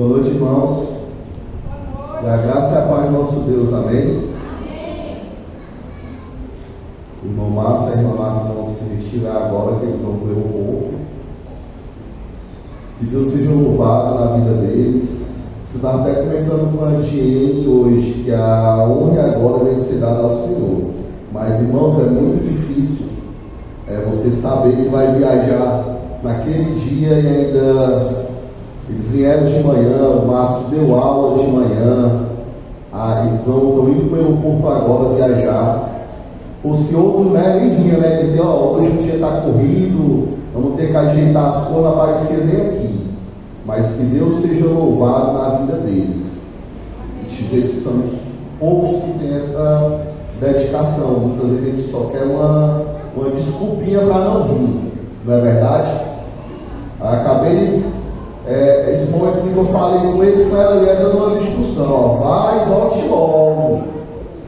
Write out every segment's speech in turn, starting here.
Boa noite, irmãos. E a graça e a paz do nosso Deus, amém? O irmão Márcio e a irmã Márcia vão se retirar agora, que eles vão ler um pouco. Que Deus seja louvado na vida deles. Você estava até comentando com a Diene hoje que a honra e a glória vai ser dada ao Senhor. Mas, irmãos, é muito difícil você saber que vai viajar naquele dia e ainda eles vieram de manhã, o Márcio deu aula de manhã, eles estão indo para o aeroporto agora viajar. Fosse outro, nem vinha, dizia, hoje o dia está corrido, vamos ter que ajeitar as coisas, não aparecia nem aqui. Mas que Deus seja louvado na vida deles. A gente vê que são poucos que têm essa dedicação. Muitas vezes a gente só quer uma desculpinha para não vir, não é verdade? Acabei esse momento que eu falei com ele, com ela, ele ia dando uma instrução, vai e volte logo,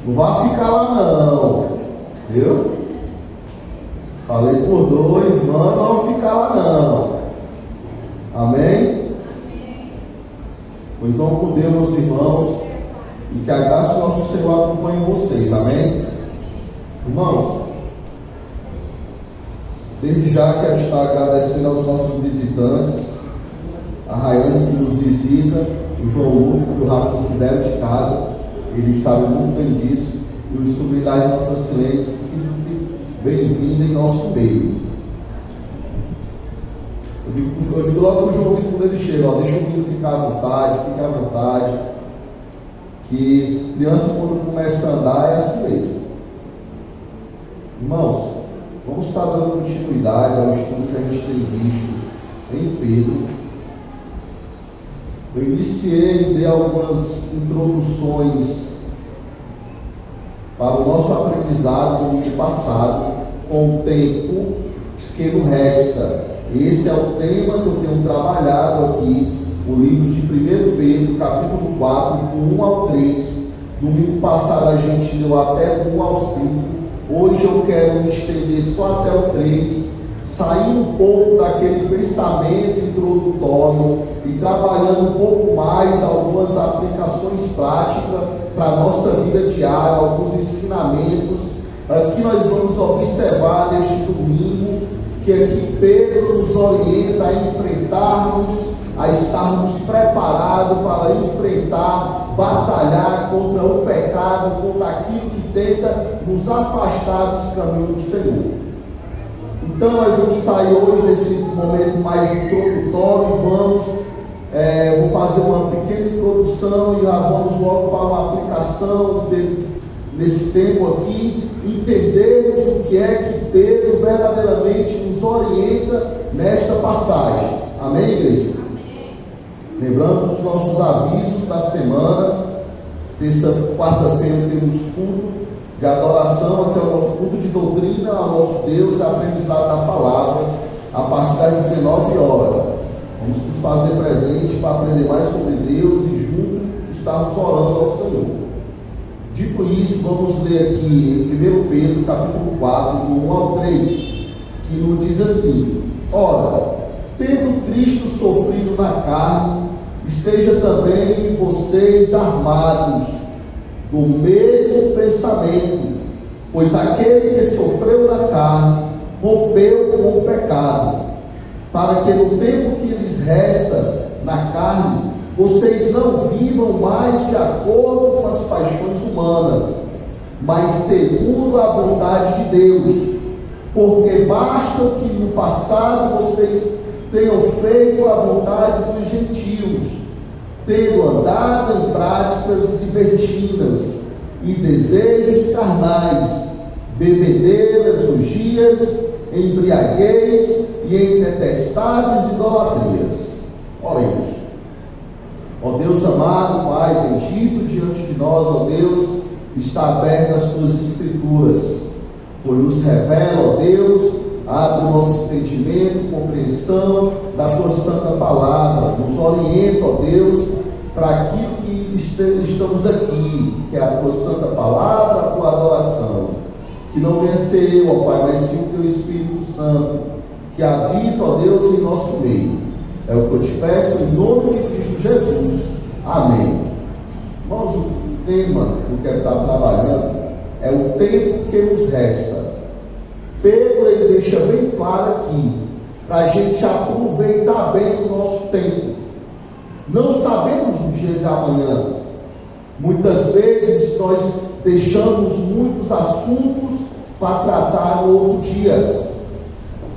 não vai ficar lá não, viu? Falei por dois, mano, não vão ficar lá não, amém? Pois vão com Deus, meus irmãos, e que a graça do nosso Senhor acompanhe vocês, amém? Irmãos, desde já quero estar agradecendo aos nossos visitantes, a Rayane que nos visita, o João Lucas, que eu já considero de casa, ele sabe muito bem disso, e os sobrinhos da irmã Francilene, sinta-se bem-vindo em nosso meio. Eu digo logo para o João Lucas quando ele chega, deixa o menino ficar à vontade, fique à vontade, que criança quando começa a andar é assim mesmo. Irmãos, vamos estar dando continuidade ao estudo que a gente tem visto em Pedro. Eu iniciei e dei algumas introduções para o nosso aprendizado no ano passado, com o tempo que nos resta. Esse é o tema que eu tenho trabalhado aqui, o livro de 1 Pedro, capítulo 4, do 1 ao 3. Domingo passado a gente leu até do 1 ao 5. Hoje eu quero me estender só até o 3, sair um pouco daquele pensamento introdutório e trabalhando um pouco mais algumas aplicações práticas para a nossa vida diária, alguns ensinamentos que nós vamos observar neste domingo, que aqui Pedro nos orienta a enfrentarmos, a estarmos preparados para enfrentar, batalhar contra o pecado, contra aquilo que tenta nos afastar dos caminhos do Senhor. Então nós vamos sair hoje desse momento mais introdutório e vou fazer uma pequena introdução e já vamos logo para uma aplicação nesse tempo aqui, entendermos o que é que Pedro verdadeiramente nos orienta nesta passagem. Amém, igreja? Amém. Lembrando os nossos avisos da semana. Quarta-feira temos culto de adoração, que é o nosso culto de doutrina ao nosso Deus, aprendizado da palavra, a partir das 19 horas. Vamos nos fazer presente para aprender mais sobre Deus e juntos estarmos orando ao Senhor. Dito isso, vamos ler aqui em 1 Pedro, capítulo 4, do 1 ao 3, que nos diz assim: ora, tendo Cristo sofrido na carne, esteja também vocês armados do mesmo pensamento, pois aquele que sofreu na carne rompeu com o pecado, para que no tempo que lhes resta na carne, vocês não vivam mais de acordo com as paixões humanas, mas segundo a vontade de Deus, porque basta que no passado vocês tenham feito a vontade dos gentios, tendo andado em práticas libertinas e desejos carnais, bebedeiras, orgias, embriaguez e em detestáveis idolatrias. Oremos. Ó Deus amado, Pai bendito, diante de nós, ó Deus, está aberta as tuas escrituras, pois nos revela, ó Deus, abre o nosso entendimento, compreensão da tua santa palavra, nos orienta, ó Deus, para aquilo que estamos aqui, que é a tua santa palavra, a tua adoração. Que não venha ser eu, ó Pai, mas sim o teu Espírito Santo, que habita, ó Deus, em nosso meio. É o que eu te peço em nome de Cristo Jesus. Amém. Irmãos, o tema que eu quero estar trabalhando é o tempo que nos resta. Pedro, ele deixa bem claro aqui, para a gente aproveitar bem o nosso tempo. Não sabemos o dia de amanhã. Muitas vezes nós deixamos muitos assuntos para tratar no outro dia.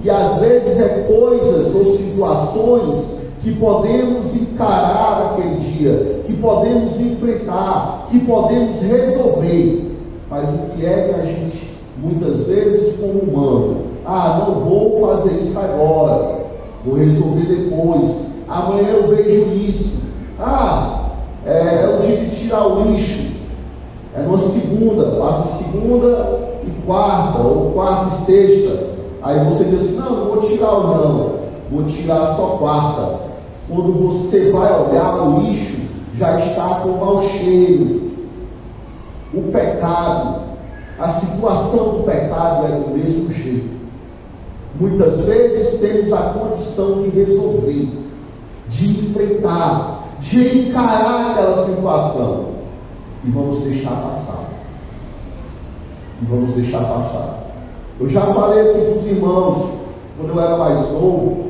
E às vezes é coisas ou situações que podemos encarar naquele dia, que podemos enfrentar, que podemos resolver. Mas o que é que a gente, muitas vezes, como humano, não vou fazer isso agora, vou resolver depois, amanhã eu vejo isso, é o dia de tirar o lixo, é numa segunda, passa segunda e quarta, ou quarta e sexta, aí você diz assim, não vou tirar ou não, vou tirar só quarta. Quando você vai olhar o lixo, já está com mau cheiro. O pecado, a situação do pecado é do mesmo jeito. Muitas vezes temos a condição de resolver, de enfrentar, de encarar aquela situação, e vamos deixar passar. Eu já falei aqui para os irmãos, quando eu era mais novo,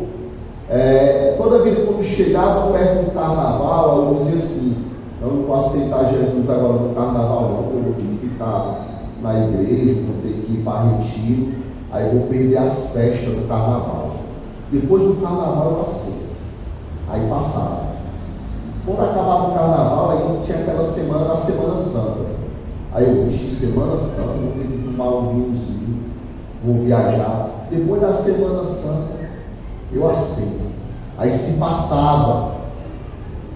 toda vida quando chegava perto do carnaval, eu dizia assim, eu não posso aceitar Jesus agora no carnaval não, eu vou ter que ficar na igreja, vou ter que ir para retiro, aí vou perder as festas do carnaval. Depois do carnaval eu aceito. Aí passava. Quando acabava o carnaval, aí tinha aquela semana, a Semana Santa. Aí eu disse, Semana Santa, vou ter que tomar um vinhozinho, vou viajar. Depois da Semana Santa, eu aceito. Aí se passava.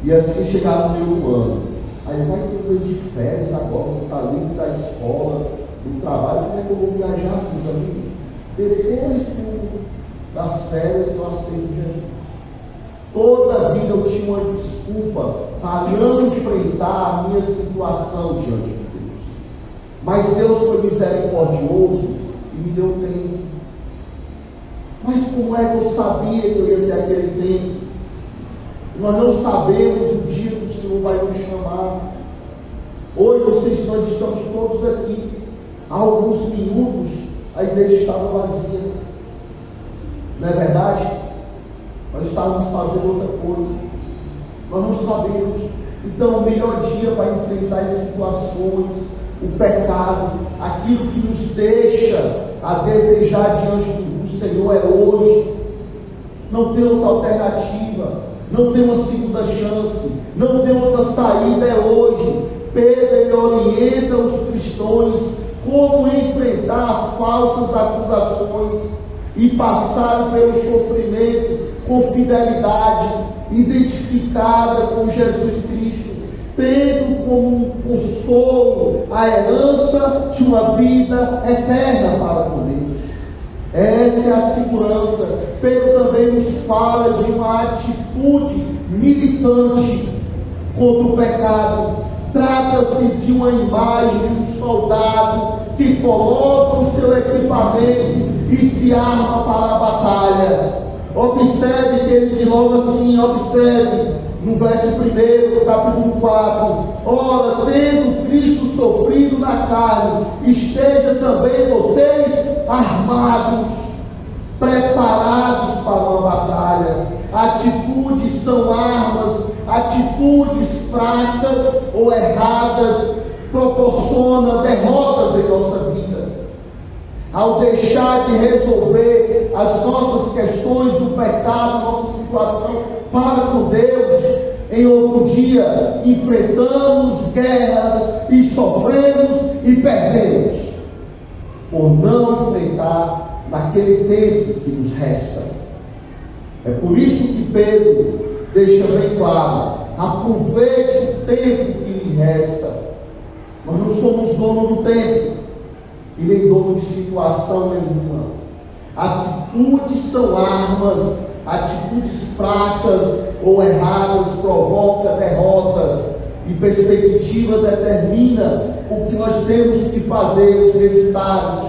E assim chegava no meio do ano. Aí vai ter um de férias agora, vou estar livre da escola, do trabalho, como é que eu vou viajar, meus amigos? Depois das férias eu aceito Jesus. Toda a vida eu tinha uma desculpa para não enfrentar a minha situação diante de Deus. Mas Deus foi misericordioso e me deu tempo. Mas como é que eu sabia que eu ia ter aquele tempo? Nós não sabemos o dia que o Senhor vai nos chamar. Hoje nós estamos todos aqui. Há alguns minutos a igreja estava vazia. Não é verdade? Nós estávamos fazendo outra coisa. Nós não sabemos. Então o melhor dia para enfrentar as situações, o pecado, aquilo que nos deixa a desejar diante do Senhor é hoje. Não tem outra alternativa, não tem uma segunda chance, não tem outra saída, é hoje. Pedro, ele orienta os cristãos como enfrentar falsas acusações e passar pelo sofrimento com fidelidade, identificada com Jesus Cristo, tendo como consolo a herança de uma vida eterna para com Deus. Essa é a segurança. Pedro também nos fala de uma atitude militante contra o pecado. Trata-se de uma imagem de um soldado que coloca o seu equipamento e se arma para a batalha. Observe que ele diz logo assim, observe no verso 1 do capítulo 4: ora, tendo Cristo sofrido na carne, esteja também vocês armados, preparados para uma batalha. Atitudes são armas, atitudes fracas ou erradas proporcionam derrotas em nossa vida. Ao deixar de resolver as nossas questões do pecado, nossa situação para com Deus, em outro dia enfrentamos guerras e sofremos e perdemos, por não enfrentar naquele tempo que nos resta. É por isso que Pedro deixa bem claro: aproveite o tempo que lhe resta. Nós não somos dono do tempo e nem dono de situação nenhuma. Atitudes são armas, atitudes fracas ou erradas provocam derrotas, e perspectiva determina o que nós temos que fazer, os resultados.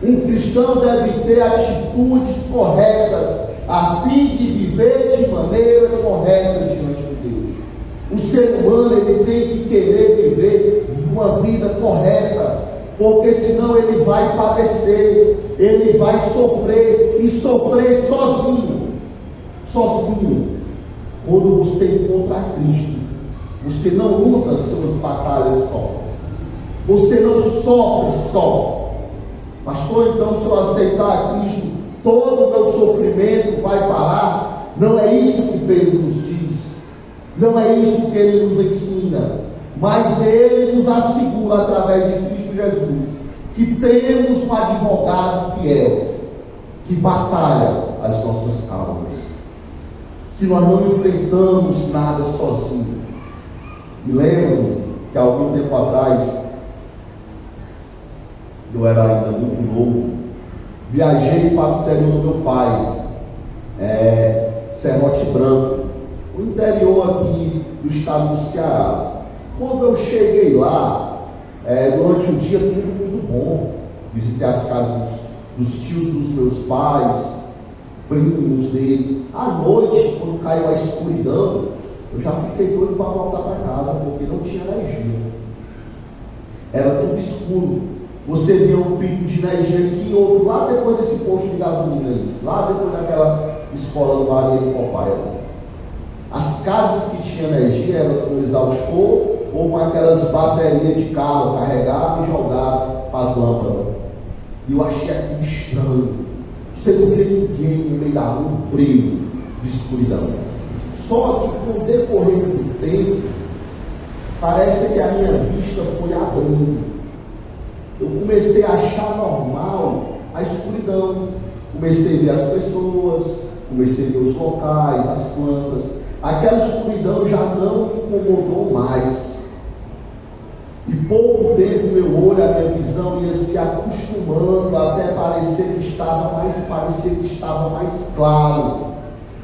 Um cristão deve ter atitudes corretas a fim de viver de maneira correta diante de Deus. O ser humano, ele tem que querer viver uma vida correta, porque senão ele vai padecer, ele vai sofrer, e sofrer sozinho. Quando você encontra Cristo, você não luta as suas batalhas só, você não sofre só. Pastor, então se eu aceitar a Cristo, todo o meu sofrimento vai parar? Não é isso que Pedro nos diz, não é isso que ele nos ensina, mas ele nos assegura através de Cristo Jesus que temos um advogado fiel que batalha as nossas causas, que nós não enfrentamos nada sozinho. Me lembro que há algum tempo atrás, eu era ainda muito novo, viajei para o interior do meu pai, Serrote Branco, o interior aqui do estado do Ceará. Quando eu cheguei lá, durante o dia tudo muito bom, visitei as casas dos tios dos meus pais, primos dele. À noite, quando caiu a escuridão, eu já fiquei doido para voltar para casa, porque não tinha energia, era tudo escuro. Você via um pico de energia aqui e outro lá depois desse posto de gasolina aí, lá depois daquela escola do Maria de Copaia. As casas que tinham energia eram com exaustor ou com aquelas baterias de carro, carregava e jogava para as lâmpadas. E eu achei aquilo estranho. Você não vê ninguém no meio da rua, um brilho de escuridão. Só que com o decorrer do tempo, parece que a minha vista foi abrindo. Eu comecei a achar normal a escuridão. Comecei a ver as pessoas, comecei a ver os locais, as plantas. Aquela escuridão já não me incomodou mais. E pouco tempo meu olho, a minha visão ia se acostumando até parecer que estava mais claro.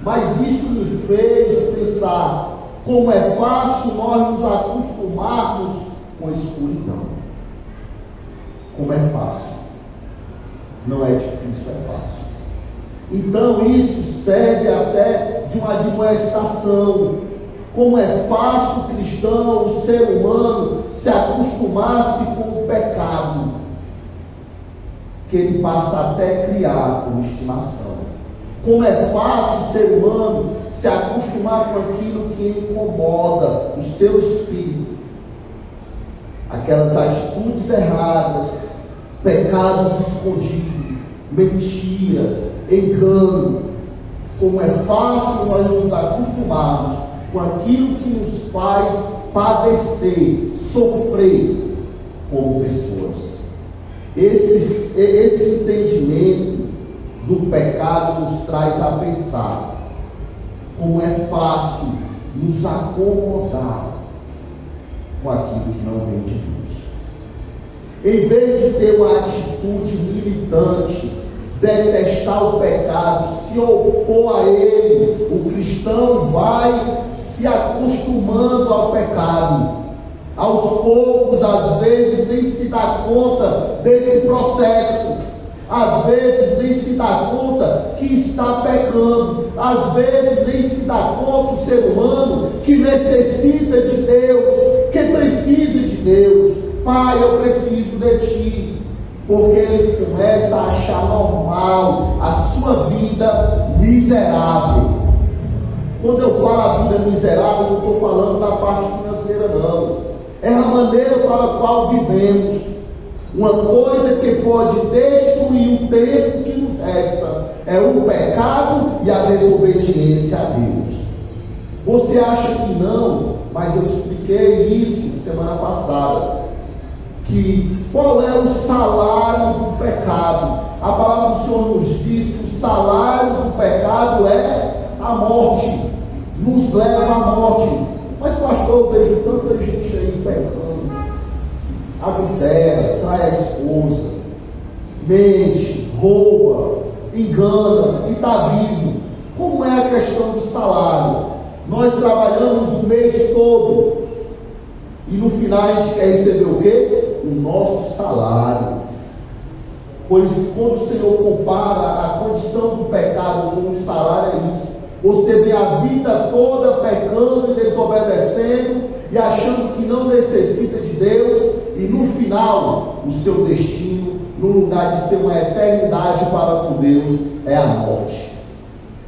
Mas isso me fez pensar como é fácil nós nos acostumarmos com a escuridão. Como é fácil. Não é difícil, é fácil. Então isso serve até de uma admoestação. Como é fácil o cristão, o ser humano, se acostumar-se com o pecado, que ele passa até criar como estimação. Como é fácil o ser humano se acostumar com aquilo que incomoda o seu espírito. Aquelas atitudes erradas, pecados escondidos, mentiras, engano. Como é fácil nós nos acostumarmos com aquilo que nos faz padecer, sofrer como pessoas. Esse entendimento do pecado nos traz a pensar como é fácil nos acomodar com aquilo que não vem de Deus. Em vez de ter uma atitude militante, detestar o pecado, se opor a ele, o cristão vai se acostumando ao pecado. Aos poucos, às vezes, nem se dá conta desse processo. Às vezes nem se dá conta que está pecando. Às vezes nem se dá conta o ser humano que necessita de Deus, que precisa de Deus. Pai, eu preciso de Ti. Porque ele começa a achar normal a sua vida miserável. Quando eu falo a vida miserável, não estou falando da parte financeira, não. É a maneira para a qual vivemos. Uma coisa que pode destruir o tempo que nos resta é o pecado e a desobediência a Deus. Você acha que não, mas eu expliquei isso semana passada. Que qual é o salário do pecado? A palavra do Senhor nos diz que o salário do pecado é a morte, nos leva à morte. Mas pastor, eu vejo tanta gente aí pecando, adultera, trai a esposa, mente, rouba, engana e está vivo. Como é a questão do salário? Nós trabalhamos o mês todo e no final a gente quer receber o quê? O nosso salário. Pois quando o Senhor compara a condição do pecado com o salário, é isso. Você vê a vida toda pecando e desobedecendo e achando que não necessita de Deus, e no final o seu destino, no lugar de ser uma eternidade para com Deus, é a morte.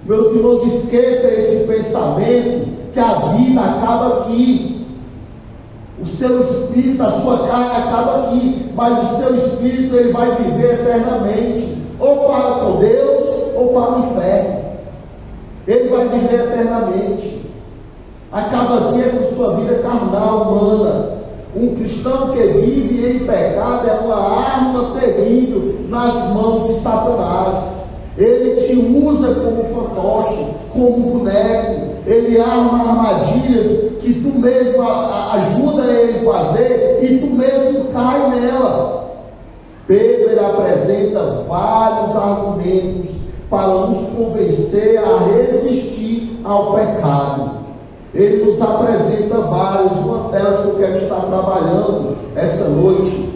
Meus irmãos, esqueça esse pensamento que a vida acaba aqui. O seu espírito, a sua carne acaba aqui, mas o seu espírito ele vai viver eternamente, ou para com Deus ou para o inferno. Ele vai viver eternamente. Acaba aqui essa sua vida carnal, humana. Um cristão que vive em pecado é uma arma terrível nas mãos de Satanás. Ele te usa como fantoche, como boneco. Ele arma armadilhas que tu mesmo ajuda ele a fazer e tu mesmo cai nela. Pedro ele apresenta vários argumentos para nos convencer a resistir ao pecado. Ele nos apresenta vários, uma delas que eu quero estar trabalhando essa noite.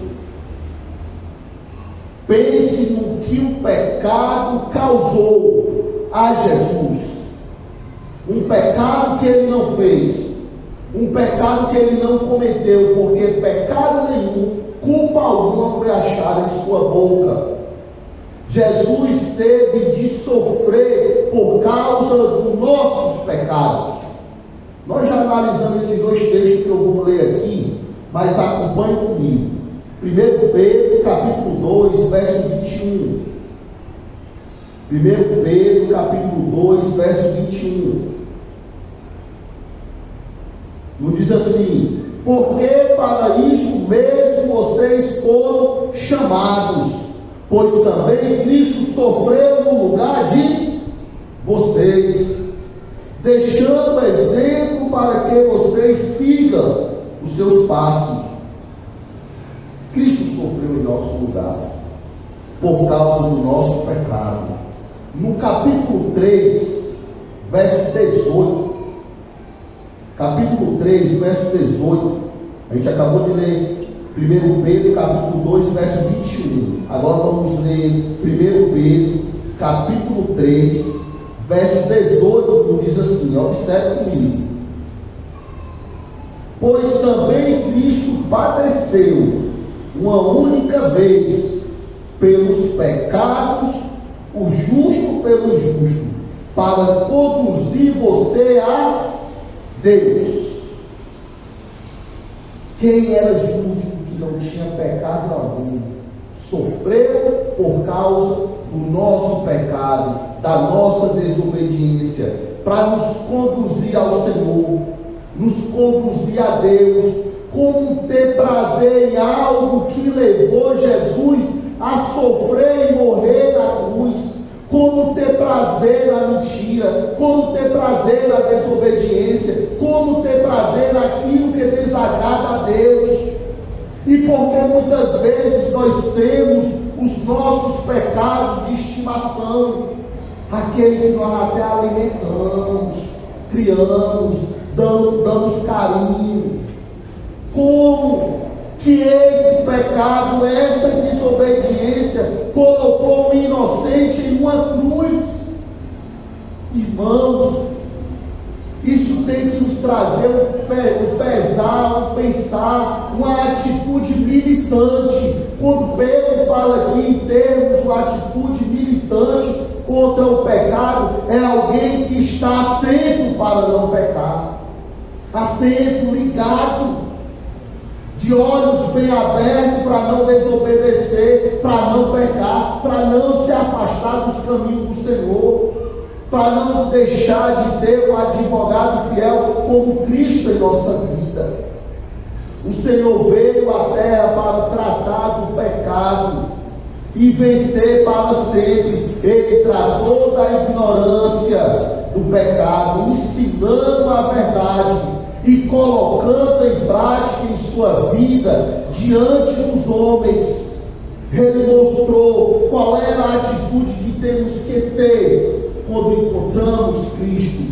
Pense no que o pecado causou a Jesus. Um pecado que ele não fez, um pecado que ele não cometeu, porque pecado nenhum, culpa alguma foi achada em sua boca. Jesus teve de sofrer por causa dos nossos pecados. Nós já analisamos esses dois textos que eu vou ler aqui, mas acompanhe comigo. 1 Pedro, capítulo 2, verso 21. 1 Pedro, capítulo 2, verso 21. Não diz assim: porque para isto mesmo vocês foram chamados, pois também Cristo sofreu no lugar de vocês, deixando exemplo para que vocês sigam os seus passos. Cristo sofreu em nosso lugar, por causa do nosso pecado. No capítulo 3, verso 18, capítulo 3, verso 18, a gente acabou de ler 1 Pedro, capítulo 2, verso 21. Agora vamos ler 1 Pedro, capítulo 3, verso 18, diz assim, observe comigo. Pois também Cristo padeceu uma única vez pelos pecados, o justo pelo injusto, para conduzir você a Deus. Quem era justo, que não tinha pecado algum, sofreu por causa do nosso pecado, da nossa desobediência, para nos conduzir ao Senhor, nos conduzir a Deus. Como ter prazer em algo que levou Jesus a sofrer e morrer na cruz? Como ter prazer na mentira? Como ter prazer na desobediência? Como ter prazer naquilo que desagrada a Deus? E porque muitas vezes nós temos os nossos pecados de estimação, aquele que nós até alimentamos, criamos, damos carinho. Como que esse pecado, essa desobediência colocou um inocente em uma cruz? Irmãos, isso tem que nos trazer um pesar, um pensar, uma atitude militante. Quando Pedro fala aqui em termos de uma atitude militante contra o pecado, é alguém que está atento para não pecar, atento, ligado, de olhos bem abertos para não desobedecer, para não pecar, para não se afastar dos caminhos do Senhor, para não deixar de ter um advogado fiel como Cristo em nossa vida. O Senhor veio à terra para tratar do pecado e vencer para sempre. Ele tratou da ignorância do pecado, ensinando a verdade e colocando em prática em sua vida diante dos homens. Ele mostrou qual era a atitude que temos que ter quando encontramos Cristo.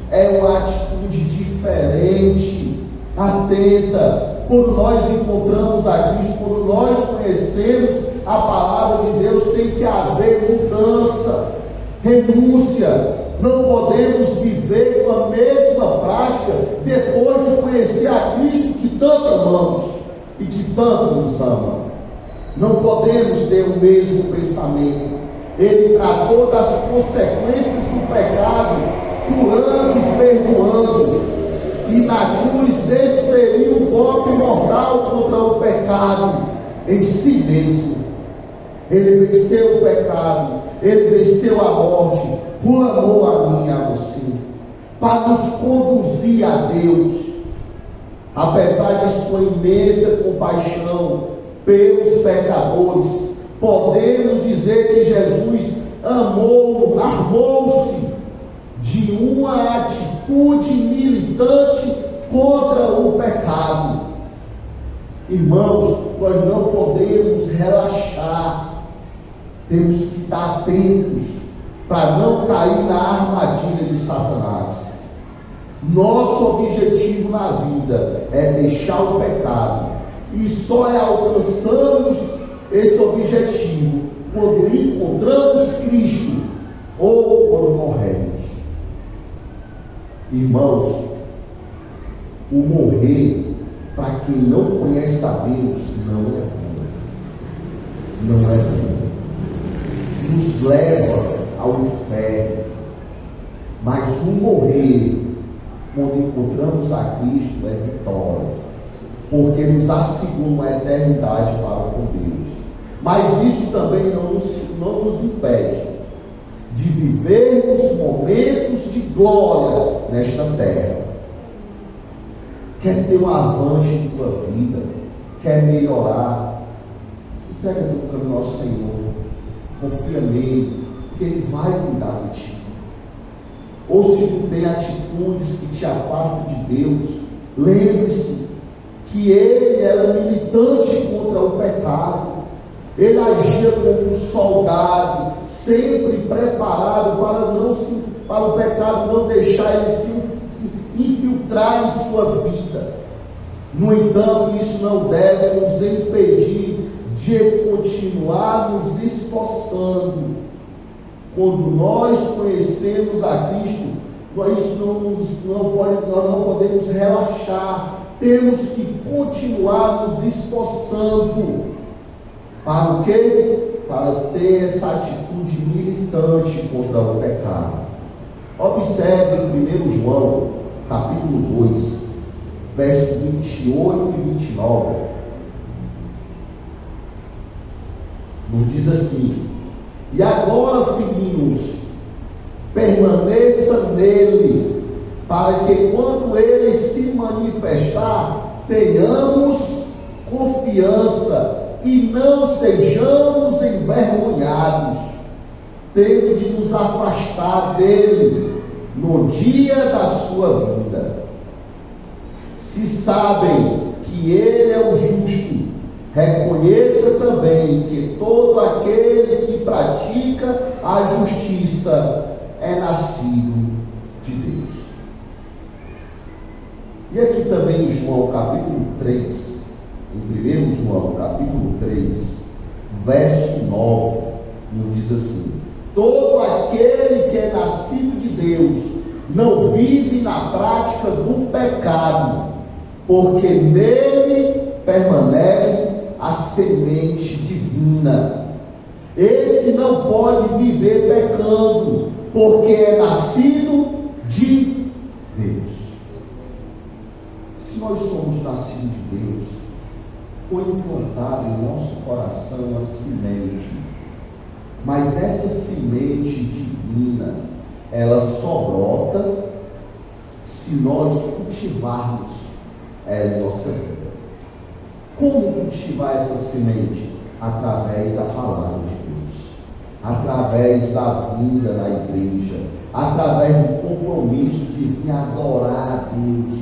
É uma atitude diferente, atenta. Quando nós encontramos a Cristo, quando nós conhecemos a palavra de Deus, tem que haver mudança, renúncia. Não podemos viver com a mesma prática depois de conhecer a Cristo que tanto amamos e que tanto nos ama. Não podemos ter o mesmo pensamento. Ele tratou das consequências do pecado, curando e perdoando, e na cruz desferiu o golpe mortal contra o pecado em si mesmo. Ele venceu o pecado, ele venceu a morte, por amor a mim e a você, para nos conduzir a Deus. Apesar de sua imensa compaixão pelos pecadores, podemos dizer que Jesus armou-se de uma atitude militante contra o pecado. Irmãos, nós não podemos relaxar, temos que estar atentos para não cair na armadilha de Satanás. Nosso objetivo na vida é deixar o pecado, e só alcançamos esse objetivo quando encontramos Cristo ou quando morremos. Irmãos, o morrer, para quem não conhece a Deus, não é bom. Não é bom. Nos leva ao inferno. Mas o morrer, quando encontramos a Cristo, é vitória, porque nos assegura uma eternidade para com Deus. Mas isso também não nos impede de vivermos momentos de glória nesta terra. Quer ter um avance em tua vida, quer melhorar, entrega teu caminho ao Senhor, confia nele, que Ele vai cuidar de ti. Ou se tu tem atitudes que te afastam de Deus, lembre-se que Ele era militante contra o pecado. Ele agia como um soldado, sempre preparado para o pecado não deixar ele se infiltrar em sua vida. No entanto, isso não deve nos impedir de continuar nos esforçando. Quando nós conhecemos a Cristo, nós não podemos relaxar, temos que continuar nos esforçando. Para o quê? Para ter essa atitude militante contra o pecado. Observe em 1 João, capítulo 2, versos 28 e 29. Nos diz assim: e agora, filhinhos, permaneça nele, para que quando ele se manifestar, tenhamos confiança e não sejamos envergonhados, tendo de nos afastar dele no dia da sua vinda. Se sabem que ele é o justo, reconheça também que todo aquele que pratica a justiça é nascido de Deus. E aqui também em João capítulo 3, em 1 João capítulo 3, verso 9, nos diz assim: todo aquele que é nascido de Deus não vive na prática do pecado, porque nele permanece a semente divina. Esse não pode viver pecando, porque é nascido de Deus. Se nós somos nascidos de Deus, foi implantada em nosso coração a semente, mas essa semente divina, ela só brota se nós cultivarmos ela em nossa vida. Como cultivar essa semente? Através da palavra de Deus, através da vinda na igreja, através do compromisso de vir adorar a Deus.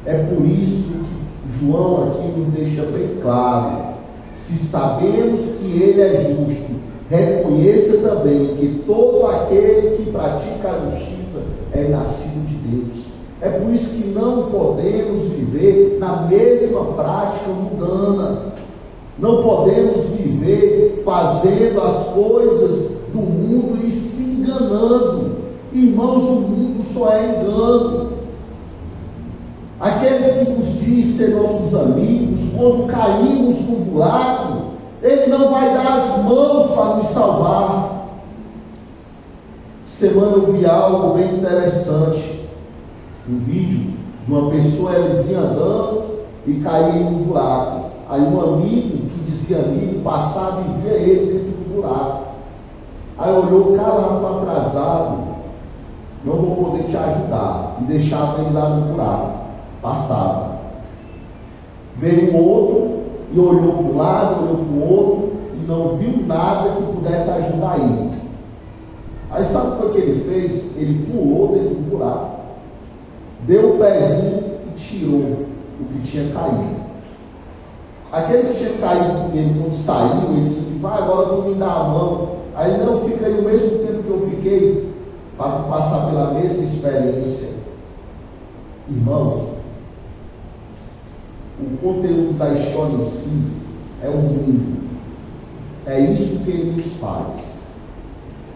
É por isso que João aqui nos deixa bem claro: se sabemos que ele é justo, reconheça também que todo aquele que pratica a justiça é nascido de Deus. É por isso que não podemos viver na mesma prática mundana. Não podemos viver fazendo as coisas do mundo e se enganando. Irmãos, o mundo só é engano. Aqueles que nos dizem ser nossos amigos, quando caímos no buraco, ele não vai dar as mãos para nos salvar. Semana eu vi algo bem interessante, um vídeo de uma pessoa, ela vinha andando e caía em um buraco. Aí um amigo, que dizia amigo, passava e via ele dentro do buraco. Aí olhou, o cara estava atrasado, não vou poder te ajudar, e deixava ele lá no buraco, passava. Veio um outro e olhou para um lado, olhou para o outro e não viu nada que pudesse ajudar ele. Aí sabe o que foi que ele fez? Ele pulou dentro do buraco, deu o pezinho e tirou o que tinha caído. Aquele que tinha caído com ele, quando saiu, ele disse assim: vai, agora tu me dá a mão. Aí ele: não, fica aí o mesmo tempo que eu fiquei, para tu passar pela mesma experiência. Irmãos, o conteúdo da história em si é o mundo. É isso que ele nos faz.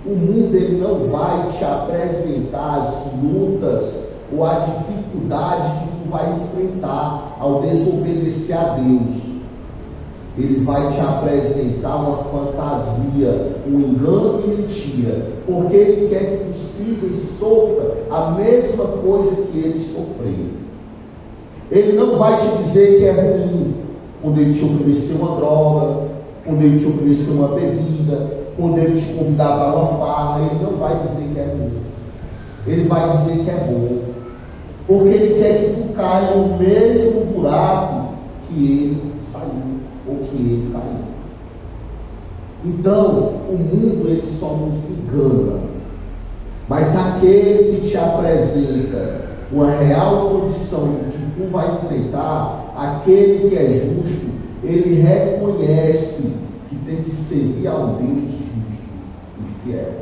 O mundo, ele não vai te apresentar as lutas ou a dificuldade que tu vai enfrentar ao desobedecer a Deus. Ele vai te apresentar uma fantasia, um engano e mentira, porque ele quer que tu siga e sofra a mesma coisa que ele sofreu. Ele não vai te dizer que é ruim quando ele te oferecer uma droga, quando ele te oferecer uma bebida, quando ele te convidar para uma farra. Ele não vai dizer que é ruim, ele vai dizer que é bom, porque ele quer que tu caia no mesmo buraco que ele saiu, ou que ele caiu. Então, o mundo, ele só nos engana, mas aquele que te apresenta uma real condição que tu vai enfrentar, aquele que é justo, ele reconhece que tem que servir a um Deus justo e fiel.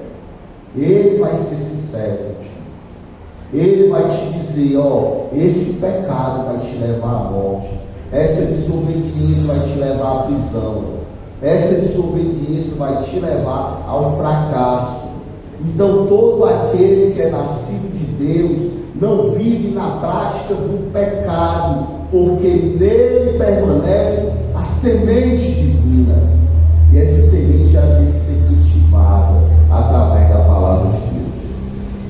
Ele vai ser sincero contigo. Ele vai te dizer: ó, esse pecado vai te levar à morte, essa desobediência vai te levar à prisão, essa desobediência vai te levar ao fracasso. Então, todo aquele que é nascido de Deus não vive na prática do pecado, porque nele permanece a semente divina. E essa semente ela tem que ser cultivada através da palavra de Deus.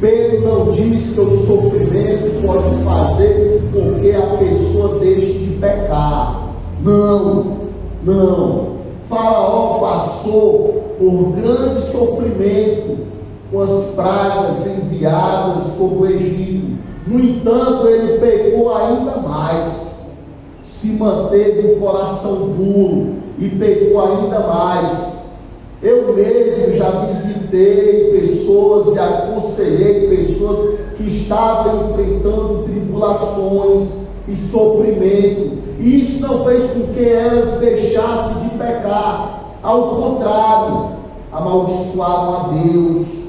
Pedro não diz que o sofrimento pode fazer com que a pessoa deixe de pecar. Não, não. Faraó passou por grande sofrimento com as pragas enviadas sobre o Egito. No entanto, ele pecou ainda mais, se manteve um coração puro e pecou ainda mais. Eu mesmo já visitei pessoas e aconselhei pessoas que estavam enfrentando tribulações e sofrimento, e isso não fez com que elas deixassem de pecar. Ao contrário, amaldiçoaram a Deus,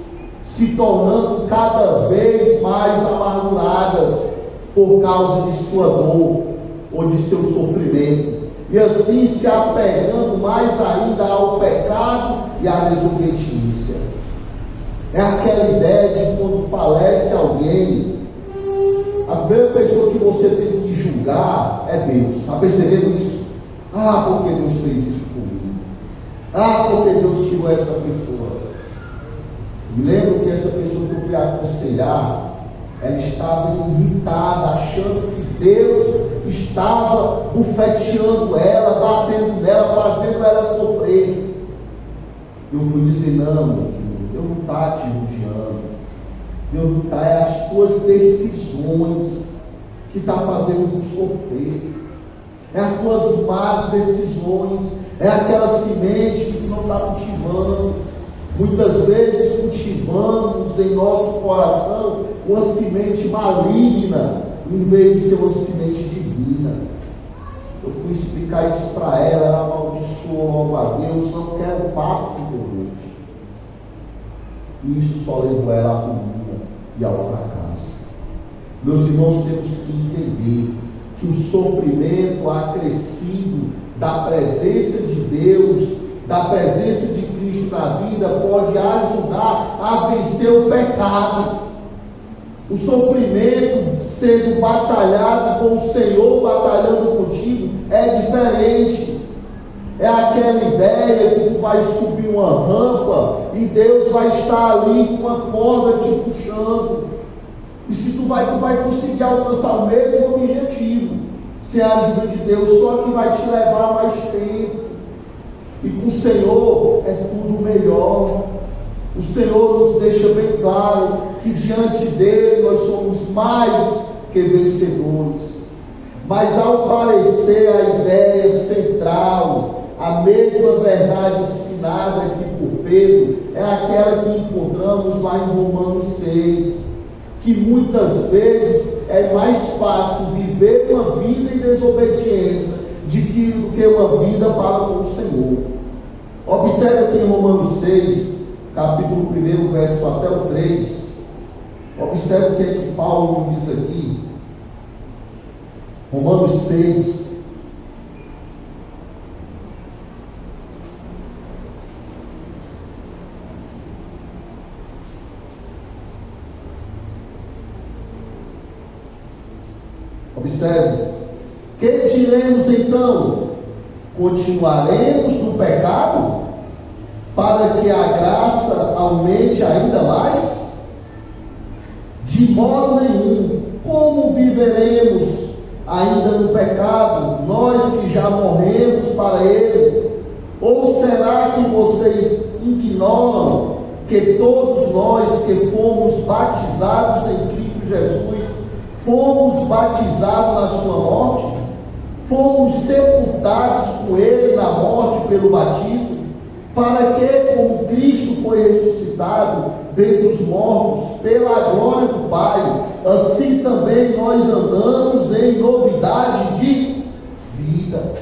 se tornando cada vez mais amarguradas por causa de sua dor ou de seu sofrimento, e assim se apegando mais ainda ao pecado e à desobediência. É aquela ideia de quando falece alguém, a primeira pessoa que você tem que julgar é Deus. Está percebendo isso? Ah, porque Deus fez isso comigo? Ah, porque Deus tirou essa pessoa? Me lembro que essa pessoa que eu fui aconselhar, ela estava irritada, achando que Deus estava bufeteando ela, batendo nela, fazendo ela sofrer. Eu fui dizer: não, meu filho, Deus não está te judiando, Deus não está, é as tuas decisões que está fazendo tu sofrer, é as tuas más decisões, é aquela semente que tu não está cultivando. Muitas vezes cultivamos em nosso coração uma semente maligna, em vez de ser uma semente divina. Eu fui explicar isso para ela, ela amaldiçoou logo a Deus: não quero papo com Deus. E isso só levou ela à ruína e ao fracasso. Meus irmãos, temos que entender que o sofrimento acrescido da presença de Deus, da presença de Cristo na vida, pode ajudar a vencer o pecado. O sofrimento sendo batalhado com o Senhor, batalhando contigo, é diferente. É aquela ideia que tu vai subir uma rampa e Deus vai estar ali com uma corda te puxando. E se tu vai conseguir alcançar o mesmo objetivo, sem a ajuda de Deus, só que vai te levar mais tempo. E com o Senhor é tudo melhor. O Senhor nos deixa bem claro que diante dele nós somos mais que vencedores. Mas ao parecer a ideia central, a mesma verdade ensinada aqui por Pedro, é aquela que encontramos lá em Romanos 6, que muitas vezes é mais fácil viver uma vida em desobediência do que uma vida para com o Senhor. Observe aqui em Romanos 6, capítulo 1, verso até o 3. Observe o que é que Paulo diz aqui. Romanos 6. Observe. Que diremos então? Continuaremos no pecado para que a graça aumente ainda mais? De modo nenhum. Como viveremos ainda no pecado, nós que já morremos para ele? Ou será que vocês ignoram que todos nós que fomos batizados em Cristo Jesus, fomos batizados na sua morte? Fomos sepultados com ele na morte pelo batismo, para que, como Cristo foi ressuscitado dentre os mortos pela glória do Pai, assim também nós andamos em novidade de vida.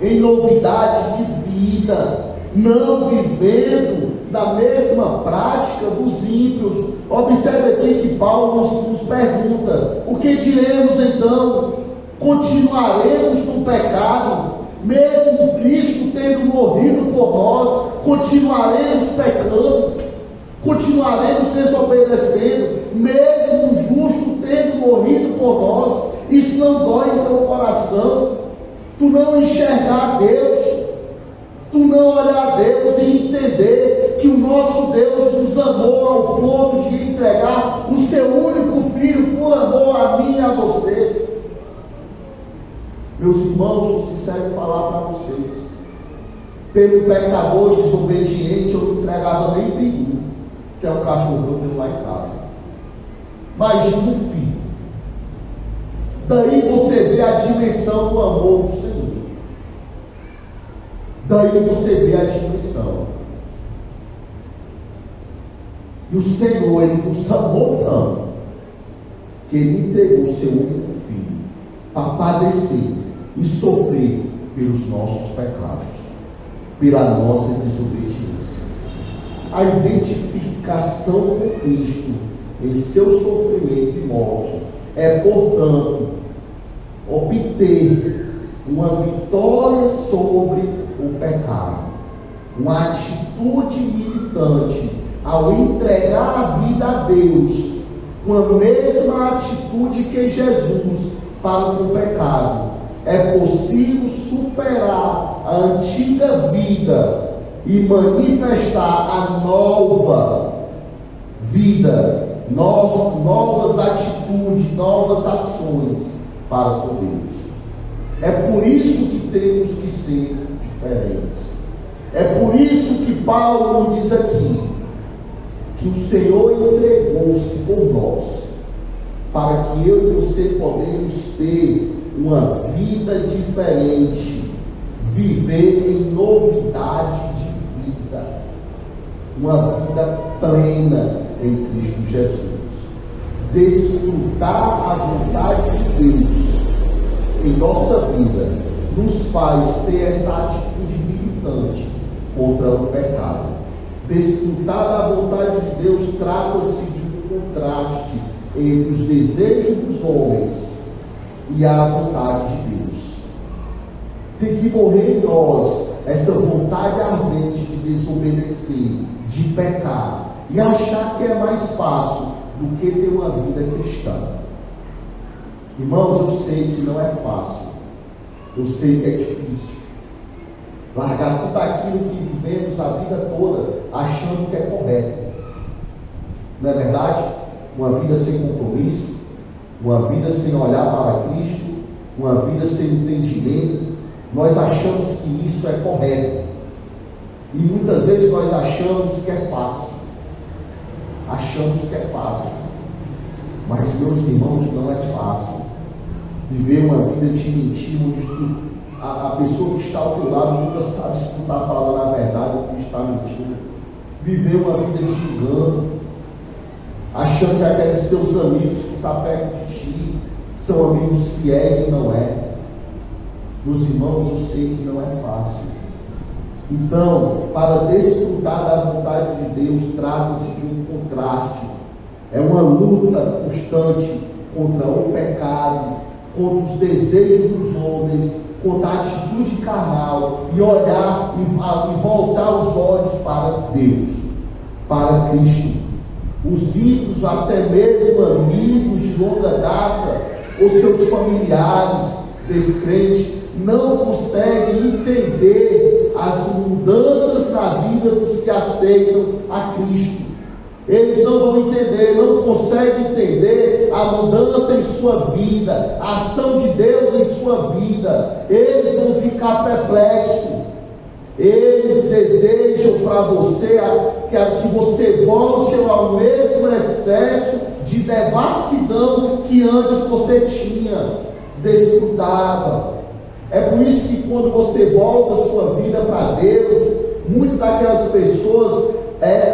Em novidade de vida, não vivendo da mesma prática dos ímpios. Observe aqui que Paulo nos pergunta: o que diremos então? Continuaremos no pecado, mesmo Cristo tendo morrido por nós? Continuaremos pecando? Continuaremos desobedecendo, mesmo o justo tendo morrido por nós? Isso não dói no teu coração? Tu não enxergar Deus, tu não olhar a Deus e entender que o nosso Deus nos amou ao ponto de entregar o seu único filho por amor a mim e a você? Meus irmãos, sou sincero em falar para vocês, pelo pecador desobediente eu não entregava nem peru, que é o cachorro que eu tenho lá em casa. Imagina um filho. Daí você vê a dimensão do amor do Senhor. Daí você vê a dimensão. E o Senhor, Ele nos amou tanto, que Ele entregou o seu único filho para padecer e sofrer pelos nossos pecados, pela nossa desobediência. A identificação com Cristo em seu sofrimento e morte é, portanto, obter uma vitória sobre o pecado, uma atitude militante ao entregar a vida a Deus, com a mesma atitude que Jesus para com o pecado. É possível superar a antiga vida e manifestar a nova vida, novas atitudes, novas ações para com Deus. É por isso que temos que ser diferentes. É por isso que Paulo nos diz aqui que o Senhor entregou-se por nós, para que eu e você podemos ter uma vida diferente, viver em novidade de vida, uma vida plena em Cristo Jesus, desfrutar a vontade de Deus em nossa vida, nos faz ter essa atitude militante contra o pecado. Desfrutar da vontade de Deus trata-se de um contraste entre os desejos dos homens e a vontade de Deus. Tem que morrer em nós essa vontade ardente de desobedecer, de pecar e achar que é mais fácil do que ter uma vida cristã. Irmãos, eu sei que não é fácil, eu sei que é difícil largar tudo aquilo que vivemos a vida toda achando que é correto. Não é verdade? Uma vida sem compromisso, uma vida sem olhar para Cristo, uma vida sem entendimento. Nós achamos que isso é correto. E muitas vezes nós achamos que é fácil. Achamos que é fácil. Mas, meus irmãos, não é fácil. Viver uma vida de mentira, onde a pessoa que está ao teu lado nunca sabe se tu está falando a verdade ou tu está mentindo. Viver uma vida de engano, achando que aqueles teus amigos que estão perto de ti são amigos fiéis e não é. Meus irmãos, eu sei que não é fácil. Então, para desfrutar da vontade de Deus, trata-se de um contraste. É uma luta constante contra o pecado, contra os desejos dos homens, contra a atitude carnal, e olhar e voltar os olhos para Deus, para Cristo. Os ímpios, até mesmo amigos de longa data, ou seus familiares descrentes, não conseguem entender as mudanças na vida dos que aceitam a Cristo. Eles não vão entender, não conseguem entender a mudança em sua vida, a ação de Deus em sua vida. Eles vão ficar perplexos. Eles desejam para você que você volte ao mesmo excesso de devassidão que antes você tinha, desfrutava. É por isso que quando você volta a sua vida para Deus, muitas daquelas pessoas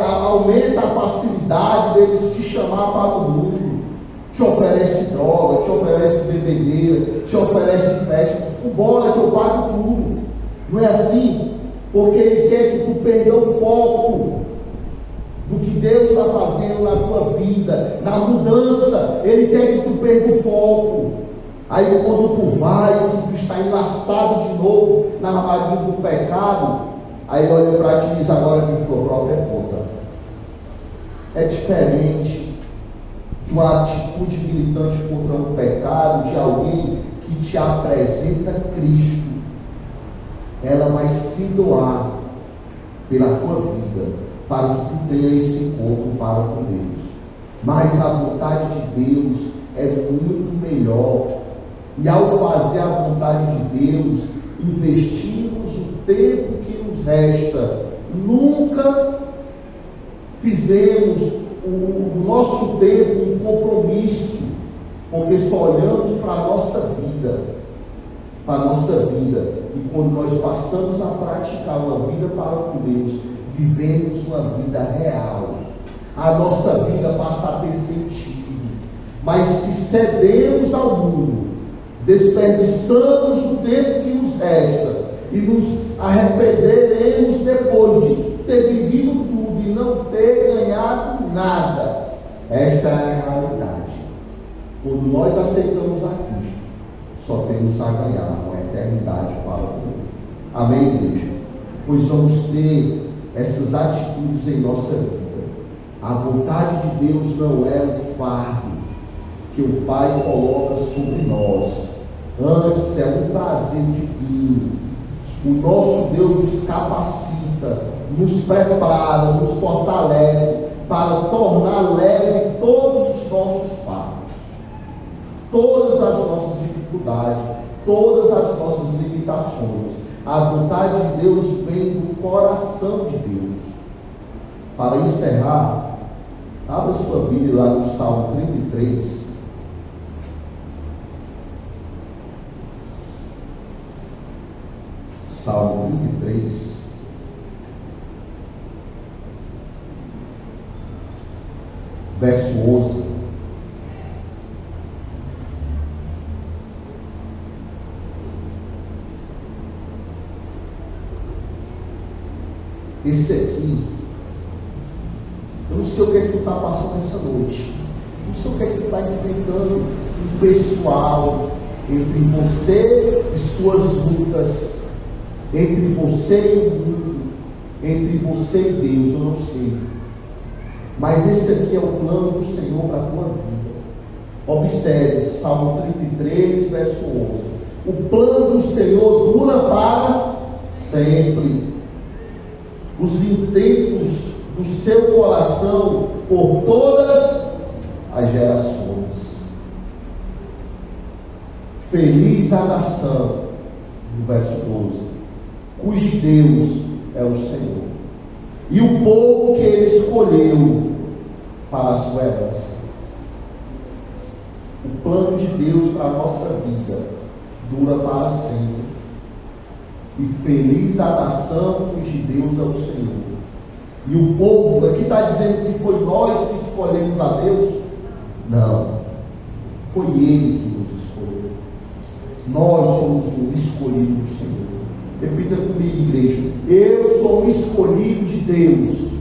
aumenta a facilidade deles te chamar para o mundo. Te oferece droga, te oferece bebedeira, te oferece festa. O bola que eu pago tudo. Não é assim? Porque ele quer que tu perda o foco do que Deus está fazendo na tua vida, na mudança. Ele quer que tu perda o foco. Aí quando tu vai, tu está enlaçado de novo na armadilha do pecado, aí ele olha para ti e diz: agora por tua própria conta. É diferente de uma atitude militante contra o pecado, de alguém que te apresenta Cristo. Ela vai se doar pela tua vida, para que tu tenha esse encontro para com Deus. Mas a vontade de Deus é muito melhor. E ao fazer a vontade de Deus, investimos o tempo que nos resta. Nunca fizemos o nosso tempo um compromisso, porque só olhamos para a nossa vida. Para a nossa vida. E quando nós passamos a praticar uma vida para com Deus, vivemos uma vida real. A nossa vida passa a ter sentido. Mas se cedemos ao mundo, desperdiçamos o tempo que nos resta e nos arrependeremos depois de ter vivido tudo e não ter ganhado nada. Essa é a realidade. Quando nós aceitamos a Cristo, só temos a ganhar uma eternidade para o mundo. Amém, igreja? Pois vamos ter essas atitudes em nossa vida. A vontade de Deus não é um fardo que o Pai coloca sobre nós. Antes é um prazer divino. O nosso Deus nos capacita, nos prepara, nos fortalece para tornar leve todos os nossos fardos, todas as nossas dificuldades, todas as nossas limitações. A vontade de Deus vem do coração de Deus. Para encerrar, abra sua Bíblia lá no Salmo 33. Salmo 33, verso 11. Esse aqui, eu não sei o que é que tu está passando essa noite, não sei o que é que tu está enfrentando, um pessoal, entre você e suas lutas, entre você e o mundo, entre você e Deus, eu não sei. Mas esse aqui é o plano do Senhor para a tua vida. Observe, Salmo 33, verso 11. O plano do Senhor dura para sempre. Os intentos do seu coração por todas as gerações. Feliz a nação, no verso 12, cujo Deus é o Senhor, e o povo que Ele escolheu para a sua herança. O plano de Deus para a nossa vida dura para sempre. E feliz a nação cujo Deus é o Senhor. E o povo, aqui está dizendo que foi nós que escolhemos a Deus? Não, foi Ele que nos escolheu. Nós somos o escolhido do Senhor. Repita comigo, igreja: eu sou o escolhido de Deus.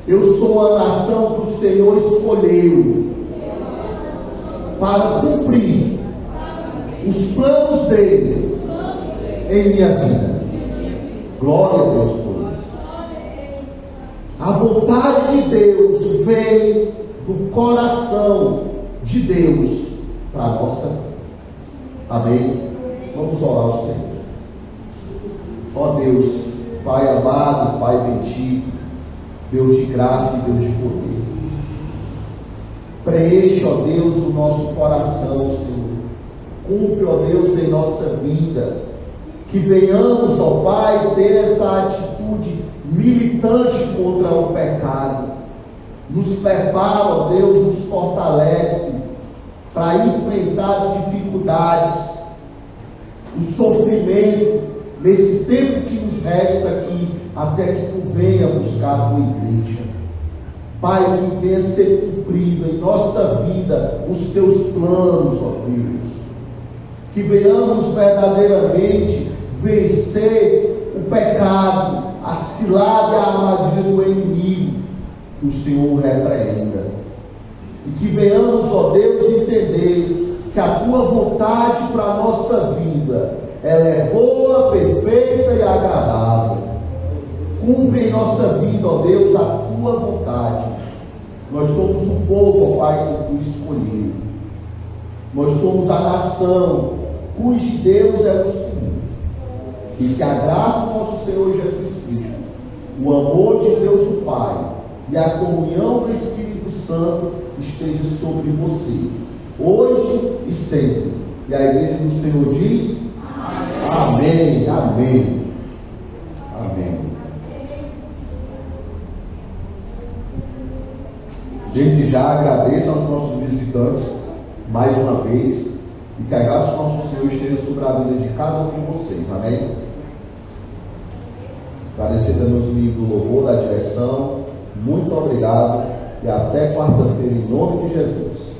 Eu sou a nação que o Senhor escolheu para cumprir os planos dele em minha vida. Glória a Deus por isso. A vontade de Deus vem do coração de Deus para a nossa vida. Amém? Vamos orar ao Senhor. Ó Deus, Pai amado, Pai bendito, Deus de graça e Deus de poder, preenche, ó Deus, o nosso coração, Senhor. Cumpre, ó Deus, em nossa vida, que venhamos, ó Pai, ter essa atitude militante contra o pecado. Nos prepara, ó Deus, nos fortalece para enfrentar as dificuldades, o sofrimento, nesse tempo que nos resta aqui, até que tu venha buscar a tua igreja. Pai, que venha ser cumprido em nossa vida os teus planos, ó Deus. Que venhamos verdadeiramente vencer o pecado, a cilada e a armadilha do inimigo, que o Senhor repreenda. E que venhamos, ó Deus, entender que a tua vontade para a nossa vida, ela é boa, perfeita e agradável. Cumpre em nossa vida, ó Deus, a tua vontade. Nós somos o povo, ó Pai, que tu escolheu. Nós somos a nação cujo Deus é o Senhor. E que a graça do nosso Senhor Jesus Cristo, o amor de Deus o Pai e a comunhão do Espírito Santo esteja sobre você, hoje e sempre. E a igreja do Senhor diz: amém, amém, amém. Desde já agradeço aos nossos visitantes mais uma vez, e que a graça do nosso Senhor esteja sobre a vida de cada um de vocês, amém? Agradecer também os meninos do louvor, da direção. Muito obrigado e até quarta-feira, em nome de Jesus.